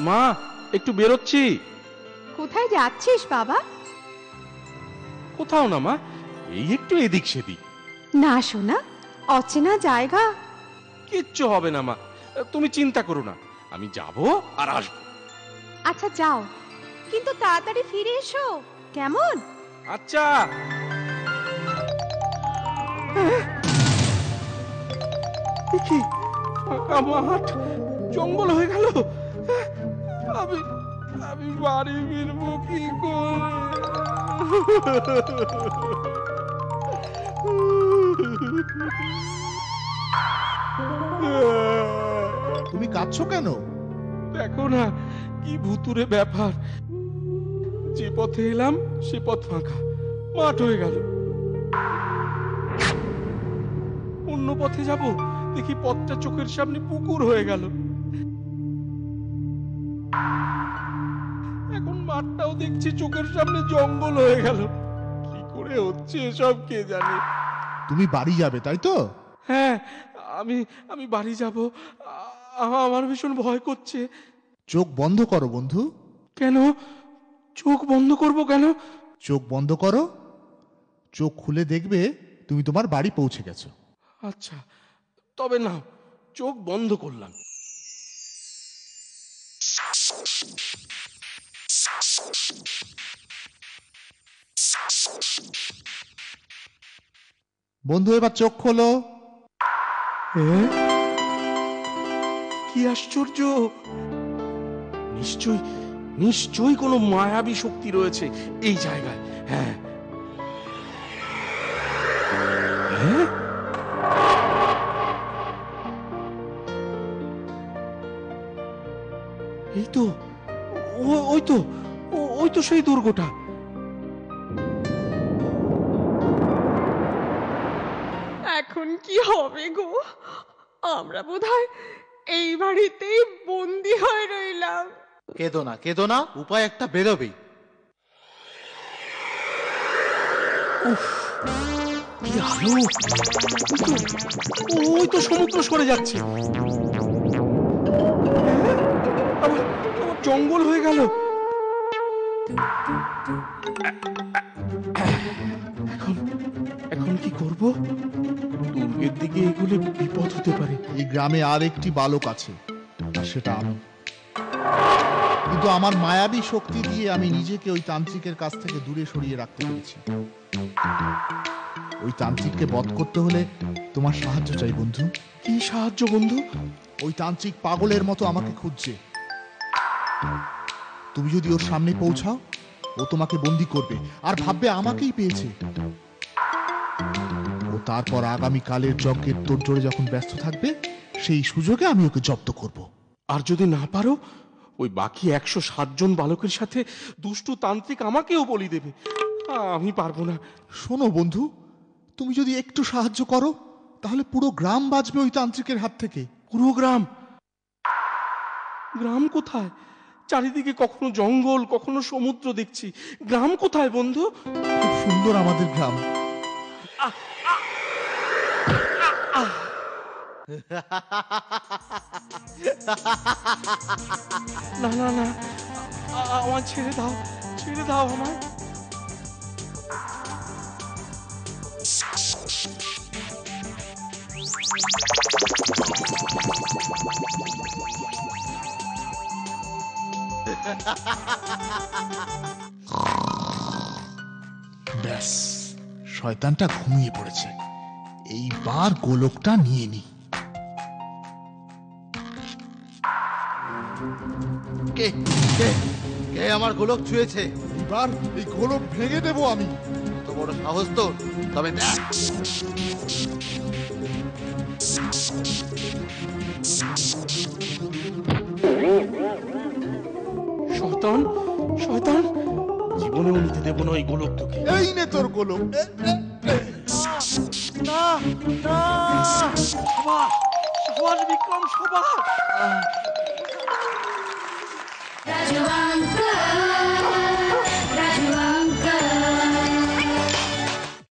মা, একটু বেরোচ্ছি। কোথায় যাচ্ছিস বাবা? কোথাও না মা, এই একটু এদিক সেদিক। না শোনা, অচেনা জায়গা। কিচ্ছু হবে না মা, তুমি চিন্তা করো না, আমি যাব আর আসবো। আচ্ছা যাও, কিন্তু তাড়াতাড়ি ফিরে এসো, কেমন? আচ্ছা। কি ফাঁকা মাঠ, জঙ্গল হয়ে গেল। আমি আমি বাড়ি ফিরবো কি করে? তুমি কাঁদছো কেন? দেখো না কি ভুতুরে ব্যাপার, যে পথে এলাম সে পথ ফাঁকা, মাঠ হয়ে গেল। অন্য পথে যাব, দেখি পথটা চোখের সামনে পুকুর হয়ে গেল। এখন মাঠটাও দেখছি চোখের সামনে জঙ্গল হয়ে গেল। কি করে হচ্ছে এসব কে জানে। তুমি বাড়ি যাবে তাই তো? হ্যাঁ, আমি আমি বাড়ি যাব। আমার ভীষণ ভয় করছে। চোখ বন্ধ করো বন্ধু। কেন চোখ বন্ধ করব কেন? চোখ বন্ধ করো, চোখ খুলে দেখবে তুমি তোমার বাড়ি পৌঁছে গেছো। আচ্ছা, তবে নাও, চোখ বন্ধ করলাম। বন্ধু এবার চোখ খোলো। কি আশ্চর্য! নিশ্চয় নিশ্চয়ই কোনো মায়াবী শক্তি রয়েছে এই জায়গায়। হ্যাঁ, এই তো, ওই তো, ওই তো সেই দুর্গটা। এখন কি হবে গো? আমরা বোধহয় এই বাড়িতেই বন্দি হয়ে রইলাম। কেঁদো না, উপায় একটা বেরোবেই। কি আলো! ওই তো সমুদ্র সরে যাচ্ছে। আবার জঙ্গল হয়ে গেল। এখন এখন কি করব? দুর্গের দিকে এগুলো বিপদ হতে পারে। এই গ্রামে আর একটি বালক আছে, সেটা আমি। কিন্তু আমার মায়াবী শক্তি দিয়ে আমি নিজেকে ওই তান্ত্রিকের কাছ থেকে দূরে সরিয়ে রাখতে পেরেছি। ওই তান্ত্রিককে বধ করতে হলে তোমার সাহায্য চাই বন্ধু। কি সাহায্য বন্ধু? ওই তান্ত্রিক পাগলের মতো আমাকে খুঁজছে। তুমি যদি ওর সামনে পৌঁছাও, ও তোমাকে বন্দি করবে আর ভাববে আমাকেই পেয়েছে। ও তারপর আগামী কালের যজ্ঞের তোড়জোড়ে যখন ব্যস্ত থাকবে, সেই সুযোগে আমি ওকে জব্দ করব। আর যদি না পারো, ওই বাকি 107 জন বালকের সাথে দুষ্টু তান্ত্রিক আমাকেও বলি দেবে। আমি পারবো না। শোনো বন্ধু, তুমি যদি একটু সাহায্য করো, তাহলে পুরো গ্রাম বাঁচবে ওই তান্ত্রিকের হাত থেকে। পুরো গ্রাম? গ্রাম কোথায়? চারিদিকে কখনো জঙ্গল, কখনো সমুদ্র দেখছি। গ্রাম কোথায় বন্ধু? খুব সুন্দর আমাদের গ্রাম। না না না, আমার ছেড়ে দাও, ছেড়ে দাও আমায়। ব্যাস, শয়তানটা ঘুমিয়ে পড়েছে। এইবার গোলকটা নিয়ে নি। কে কে কে আমার গোলক ছুঁয়েছে? এবার এই গোলক ভেঙে দেবো আমি। এত বড় সাহস তোর? তবে দেখ। শয়তান, শয়তান, জীবনেও নিতে দেবো না ওই গোলক তোকে। এই নে তোর গোলক। না না, সবাস সবাস বিক্রম, সবাস। Rajavanta